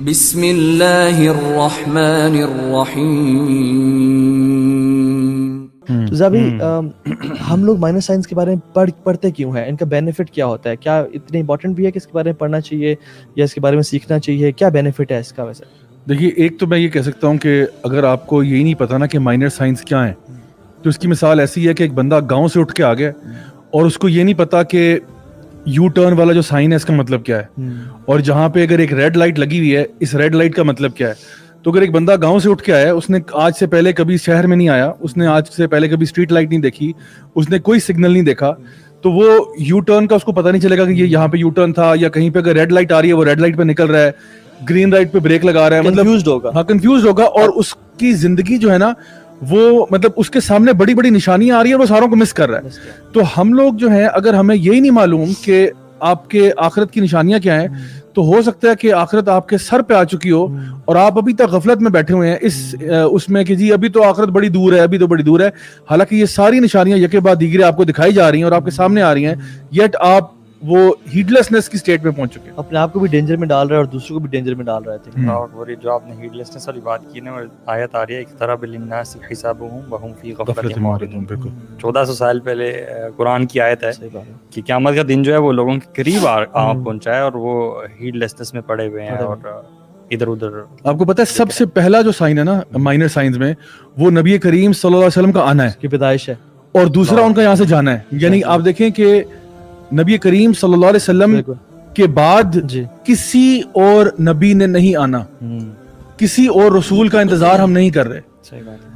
بسم اللہ الرحمن الرحیم. تو ابھی ہم لوگ مائنر سائنس کے بارے میں پڑھتے کیوں ہیں؟ ان کا بینیفٹ کیا ہوتا ہے؟ کیا اتنے امپورٹنٹ بھی ہے کہ اس کے بارے میں پڑھنا چاہیے یا اس کے بارے میں سیکھنا چاہیے؟ کیا بینیفٹ ہے اس کا؟ ویسے دیکھیے، ایک تو میں یہ کہہ سکتا ہوں کہ اگر آپ کو یہی نہیں پتا نا کہ مائنر سائنس کیا ہے، تو اس کی مثال ایسی ہے کہ ایک بندہ گاؤں سے اٹھ کے آ گیا اور اس کو یہ نہیں پتا کہ یو ٹرن والا جو سائن ہے اس کا مطلب کیا ہے، اور جہاں پہ اگر ایک ریڈ لائٹ لگی ہوئی ہے اس ریڈ لائٹ کا مطلب کیا ہے. تو اگر ایک بندہ گاؤں سے اٹھ کے آیا، اس نے آج سے پہلے کبھی شہر میں نہیں آیا، اس نے آج سے پہلے کبھی اسٹریٹ لائٹ نہیں دیکھی، اس نے کوئی سگنل نہیں دیکھا، تو وہ یو ٹرن کا اس کو پتہ نہیں چلے گا کہ یہ یہاں پہ یو ٹرن تھا، یا کہیں پہ اگر ریڈ لائٹ آ رہی ہے وہ ریڈ لائٹ پہ نکل رہا ہے، گرین لائٹ پہ بریک لگا رہا ہے، مطلب کنفیوزڈ ہوگا. اور اس کی زندگی جو ہے نا وہ مطلب اس کے سامنے بڑی بڑی نشانیاں آ رہی ہیں اور وہ ساروں کو مس کر رہا ہے. تو ہم لوگ جو ہیں، اگر ہمیں یہی نہیں معلوم کہ آپ کے آخرت کی نشانیاں کیا ہیں، تو ہو سکتا ہے کہ آخرت آپ کے سر پہ آ چکی ہو اور آپ ابھی تک غفلت میں بیٹھے ہوئے ہیں اس میں کہ جی ابھی تو آخرت بڑی دور ہے، ابھی تو بڑی دور ہے. حالانکہ یہ ساری نشانیاں یکے بعد دیگرے آپ کو دکھائی جا رہی ہیں اور آپ کے سامنے آ رہی ہیں، یٹ آپ وہ ہیڈلیسنس کی سٹیٹ میں پہنچ چکے ہیں. اپنے آپ کو بھی ڈینجر میں ڈال رہا ہے اور دوسروں کو بھی ڈینجر میں ڈال رہا ہے. اور جو آپ نے ہیڈلیسنس والی بات کی نا، آیت آ رہی ہے اقترب للناس حسابهم وهم فی غفلۃ معرضون. 1400 سال پہلے قرآن کی آیت ہے کہ قیامت کا دن جو ہے وہ لوگوں کے قریب پہنچا ہے اور وہ ہیڈلیسنس میں پڑے ہوئے ہیں اور ادھر ادھر. آپ کو پتہ ہے سب سے پہلا جو سائن ہے نا مائنر سائنس میں، وہ نبی کریم صلی اللہ علیہ وسلم کا آنا ہے، کی پیدائش ہے، اور دوسرا ان کا یہاں سے جانا ہے. یعنی آپ دیکھیں کہ نبی کریم صلی اللہ علیہ وسلم کے بعد کسی اور نبی نے نہیں آنا، کسی اور رسول کا انتظار ہم نہیں کر رہے.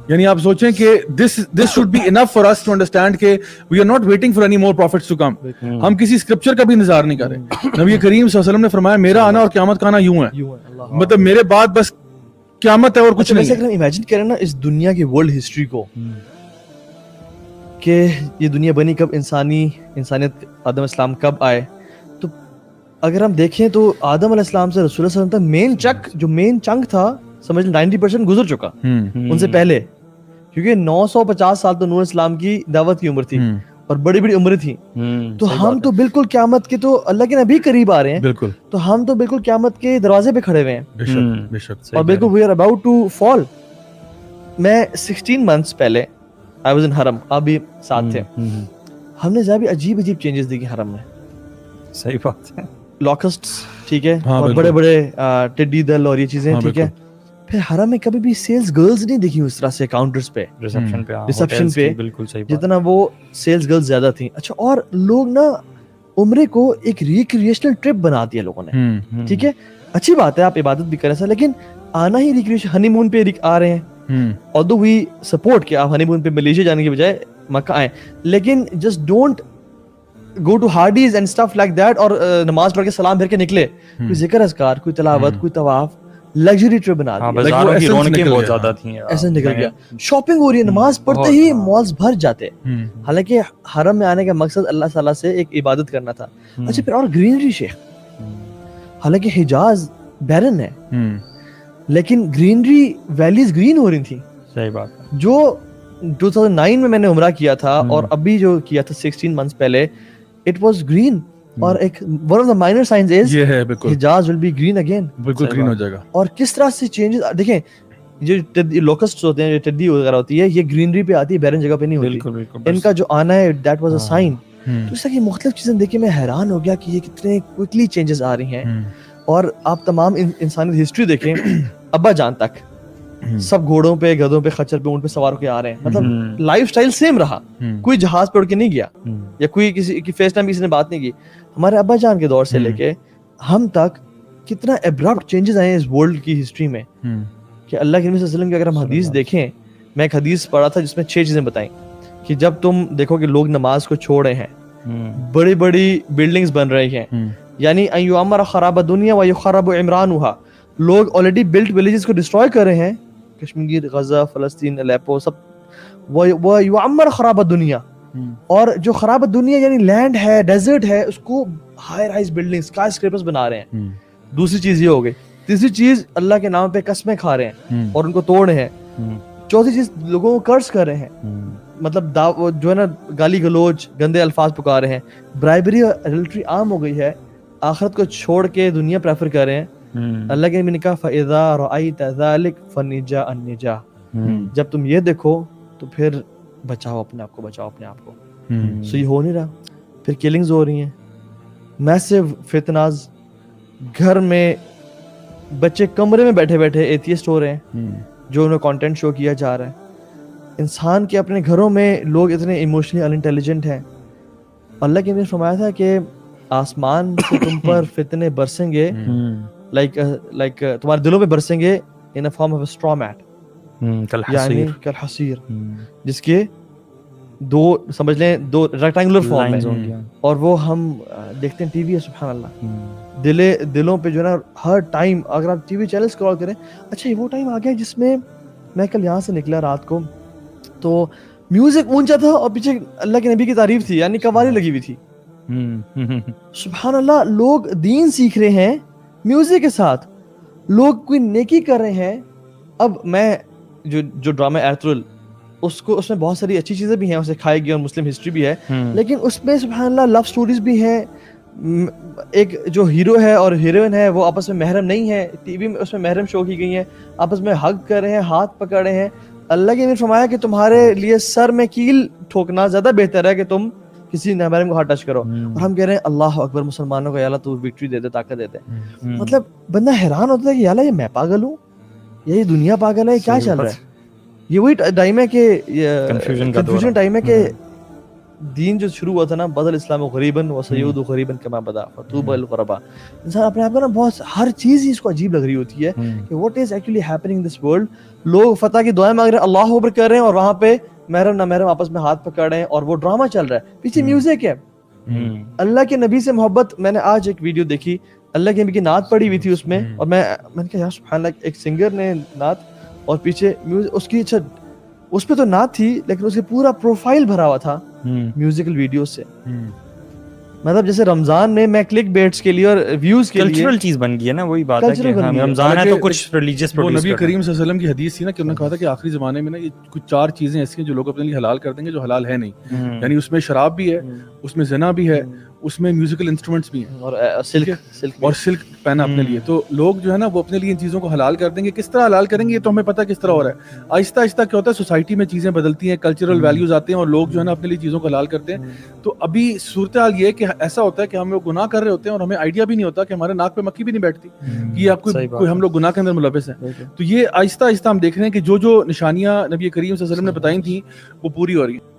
یعنی آپ سوچیں کہ this should be enough for us to understand کہ we are not waiting for any more prophets to come. ہم کسی اسکرپچر کا بھی انتظار نہیں کر رہے. نبی کریم صلی اللہ علیہ وسلم نے فرمایا میرا آنا اور قیامت کا آنا یوں ہے، مطلب میرے بعد بس قیامت ہے اور کچھ نہیں. اگر ہم امیجن کریں نا اس دنیا کی ورلڈ ہسٹری کو، کہ یہ دنیا بنی کب، انسانیت آدم علیہ السلام کب آئے، تو اگر ہم دیکھیں تو آدم علیہ السلام سے رسول اللہ صلی اللہ علیہ وسلم تک مین چنک تھا، سمجھ 90% گزر چکا ان سے پہلے، کیونکہ 950 سال تو نوح علیہ السلام کی دعوت کی عمر تھی اور بڑی بڑی عمریں تھیں. تو ہم تو بالکل قیامت کے تو اللہ کے نبی قریب آ رہے ہیں، بالکل، تو ہم تو بالکل قیامت کے دروازے پہ کھڑے ہوئے ہیں اور بالکل we are about to fall. میں 16 months پہلے I was in حرم، آپ بھی ساتھ تھے، ہم نے بھی عجیب چینجز دیکھی حرم میں. صحیح بات ہے، لاکسٹس ٹھیک ہے، اور بڑے بڑے ٹڈی دل اور یہ چیزیں ٹھیک ہے. پھر حرم میں کبھی بھی سیلز گرلز نہیں دیکھی اس طرح سے کاؤنٹرز پہ، ریسپشن پہ، بالکل صحیح جتنا وہ سیلز گرلز زیادہ تھیں. اچھا، اور لوگ نا عمرے کو ایک ریکریشنل ٹرپ بنا دیا لوگوں نے، ٹھیک ہے، اچھی بات ہے آپ عبادت بھی کریں سا، لیکن آنا ہی ریکریشن، ہنی مون پہ آ رہے ہیں. although we support کہ آپ ہنی مون پہ ملیشیا جانے کی بجائے مکہ آئیں، لیکن just don't go to Hardee's and stuff like that اور نماز پڑھ کے سلام پھر کے نکلے. کوئی ذکر اذکار، کوئی تلاوت، کوئی طواف، لگژری ٹرپ بنا دیا. بازاروں کی رونقیں بہت زیادہ تھیں، ایسا نکل گیا. شاپنگ ہو رہی ہے، نماز پڑھتے ہی مالز بھر جاتے. حالانکہ حرم میں آنے کا مقصد اللہ تعالیٰ سے ایک عبادت کرنا تھا. اچھا، پھر اور گرینری شیخ، حالانکہ حجاز بیرن ہے لیکن گرینری ویلیز گرین ہو رہی تھیں. صحیح بات. جو 2009 میں نے عمرہ کیا تھا اور ابھی جو کیا تھا 16 months پہلے، اٹ واز گرین. اور ایک one of the minor signs is یہ ہے بالکل حجاز ول بی گرین اگین، بالکل گرین ہو جائے گا. اور کس طرح سے چینجز دیکھیں، جو لوکسٹس ہوتے ہیں، جو ٹڈی وغیرہ ہوتی ہے، یہ گرینری پہ آتی ہے، بیرن جگہ پہ نہیں ہوتی. ان کا جو آنا ہے دیٹ واز اے سائن. تو اس طرح کی مختلف چیزیں دیکھ کے میں حیران ہو گیا کہ یہ کتنے کوئکلی چینجز آ رہی ہیں. اور آپ تمام انسانی ہسٹری دیکھیں، ابا جان تک سب گھوڑوں پہ، گدھوں پہ، خچر پہ، اونٹ پہ سوار ہو کے آ رہے ہیں. مطلب لائف سٹائل سیم رہا، کوئی جہاز پہ اڑ کے نہیں گیا یا کوئی کسی کی فیس ٹائم کسی نے بات نہیں کی. ہمارے ابا جان کے دور سے لے کے ہم تک کتنا ایبرپٹ چینجز آئے ہیں اس ورلڈ کی ہسٹری میں کہ اللہ کے نبی صلی اللہ علیہ وسلم کی اگر ہم حدیث دیکھیں، میں ایک حدیث پڑھا تھا جس میں 6 چیزیں بتائیں کہ جب تم دیکھو کہ لوگ نماز کو چھوڑ رہے ہیں، بڑی بڑی بلڈنگز بن رہی ہیں، یعنی ایعمر خراب دنیا و یخرب عمرانها، لوگ آلریڈی بلٹ ولیجز کو ڈسٹروائے کر رہے ہیں، کشمیر، غزہ، فلسطین، الیپو، سب، و یعمر خراب دنیا، اور جو خراب دنیا یعنی لینڈ ہے، ڈیزرٹ ہے، اس کو high rise building, sky scrapers بنا رہے ہیں. دوسری چیز یہ ہو گئی. تیسری چیز اللہ کے نام پہ قسمیں کھا رہے ہیں اور ان کو توڑ رہے ہیں. چوتھی چیز لوگوں کو قرض کر رہے ہیں، مطلب جو ہے نا گالی گلوچ، گندے الفاظ پکار رہے ہیں. برائبری اور ایڈلٹری عام ہو گئی ہے. آخرت کو چھوڑ کے دنیا پریفر کر رہے ہیں. اللہ کے نبی نے کہا فَإِذَا رَأَيْتَ ذَلِكَ فَنِجَا النِّجَا، جب تم یہ دیکھو تو پھر بچاؤ اپنے آپ کو، بچاؤ اپنے آپ کو. سو یہ ہو نہیں رہا، پھر کلنگز ہو رہی ہیں، میسو فتناز، گھر میں بچے کمرے میں بیٹھے بیٹھے ایتھیسٹ ہو رہے ہیں جو انہیں کانٹینٹ شو کیا جا رہا ہے. انسان کے اپنے گھروں میں لوگ اتنے ایموشنلی ان انٹیلیجنٹ ہیں. اللہ کے نے فرمایا تھا کہ آسمان سے تم پر فتنے برسیں گے، لائک تمہارے دلوں پہ برسیں گے in form of straw mat, یعنی کالحصیر، جس کے دو سمجھ لیں دو ریکٹینگولر فارم ہے، اور وہ ہم دیکھتے ہیں ٹی وی ہے. سبحان اللہ، دلوں پہ جو ہے نا ہر ٹائم اگر آپ ٹی وی چینل اسکرول کریں، اچھا یہ وہ ٹائم آ گیا جس میں میں کل یہاں سے نکلا رات کو تو میوزک اونچا تھا اور پیچھے اللہ کے نبی کی تعریف تھی، یعنی قوالی لگی ہوئی تھی. سبحان اللہ، لوگ دین سیکھ رہے ہیں میوزک کے ساتھ، لوگ کوئی نیکی کر رہے ہیں. اب میں جو ڈرامہ ایرترل، اس میں بہت ساری اچھی چیزیں بھی ہیں، اسے کھائے گی اور مسلم ہسٹری بھی ہے، لیکن اس میں سبحان اللہ لو سٹوریز بھی ہیں. ایک جو ہیرو ہے اور ہیروئن ہے وہ آپس میں محرم نہیں ہے، ٹی وی میں اس میں محرم شو کی گئی ہیں، آپس میں ہگ کر رہے ہیں، ہاتھ پکڑ رہے ہیں. اللہ کے نے فرمایا کہ تمہارے لیے سر میں کیل ٹھوکنا زیادہ بہتر ہے کہ تم کسی نامحرم کو ہاتھ ٹچ کرو. اور ہم کہہ رہے ہیں اللہ اکبر، مسلمانوں کو یا اللہ تو وکٹری دے دے، طاقت دے دے. مطلب بندہ حیران ہوتا ہے کہ یا اللہ یہ میں پاگل ہوں یا یہ دنیا پاگل ہے، کیا چل رہا ہے. یہ وہی ٹائم ہے کہ کنفیوژن ٹائم ہے کہ دین جو شروع ہوا تھا نا، بدل اسلام غریباً وسیعود غریباً کما بدا فطوبى للغرباء. انسان اپنے آپ کو نا بہت ہر چیز ہی اس کو عجیب لگ رہی ہوتی ہے کہ what is actually happening in this world. لوگ فتح کی دعائیں مانگ رہے ہیں، اللہ اکبر کر رہے ہیں، اور وہاں پہ محرم نامحرم آپس میں ہاتھ پکڑ رہے ہیں اور وہ ڈرامہ چل رہا ہے، پیچھے میوزک ہے. اللہ کے نبی سے محبت، میں نے آج ایک ویڈیو دیکھی، اللہ کے نبی کی نعت پڑی ہوئی تھی اس میں، اور میں نے کہا یا سبحان اللہ، ایک سنگر نے نعت اور پیچھے میوزک اس کی. اچھا اس پہ تو نعت تھی لیکن اس کے پورا پروفائل بھرا ہوا تھا میوزیکل ویڈیو سے. مطلب جیسے رمضان میں میں کلک بیٹس کے لیے اور ویوز کے لیے کلچرل چیز بن گئی ہے نا. وہی بات ہے کہ رمضان ہے تو کچھ ریلیجیس پروڈیوس نبی کریم صلی اللہ علیہ وسلم کی حدیث تھی نا کہ انہوں نے کہا تھا کہ آخری زمانے میں نا یہ کچھ 4 چیزیں ایسی ہیں جو لوگ اپنے لیے حلال کر دیں گے جو حلال ہے نہیں. یعنی اس میں شراب بھی ہے، اس میں زنا بھی ہے، اس میں میوزیکل انسٹرومنٹس بھی ہیں، اور سلک پہنا اپنے لیے. تو لوگ جو ہے نا وہ اپنے لیے ان چیزوں کو حلال کر دیں گے. کس طرح حلال کریں گے یہ تو ہمیں پتہ کس طرح ہو رہا ہے. آہستہ آہستہ کیا ہوتا ہے، سوسائٹی میں چیزیں بدلتی ہیں، کلچرل ویلیوز آتے ہیں اور لوگ جو ہے نا اپنے لیے چیزوں کو حلال کرتے ہیں. تو ابھی صورتحال یہ ہے کہ ایسا ہوتا ہے کہ ہم لوگ گناہ کر رہے ہوتے ہیں اور ہمیں آئیڈیا بھی نہیں ہوتا کہ ہمارے ناک پہ مکھی بھی نہیں بیٹھتی کہ یہ آپ کوئی ہم لوگ گناہ کے اندر ملوث ہیں. تو یہ آہستہ آہستہ ہم دیکھ رہے ہیں کہ جو نشانیاں نبی کریم صلی اللہ علیہ وسلم نے بتائی تھیں وہ پوری ہو رہی ہیں.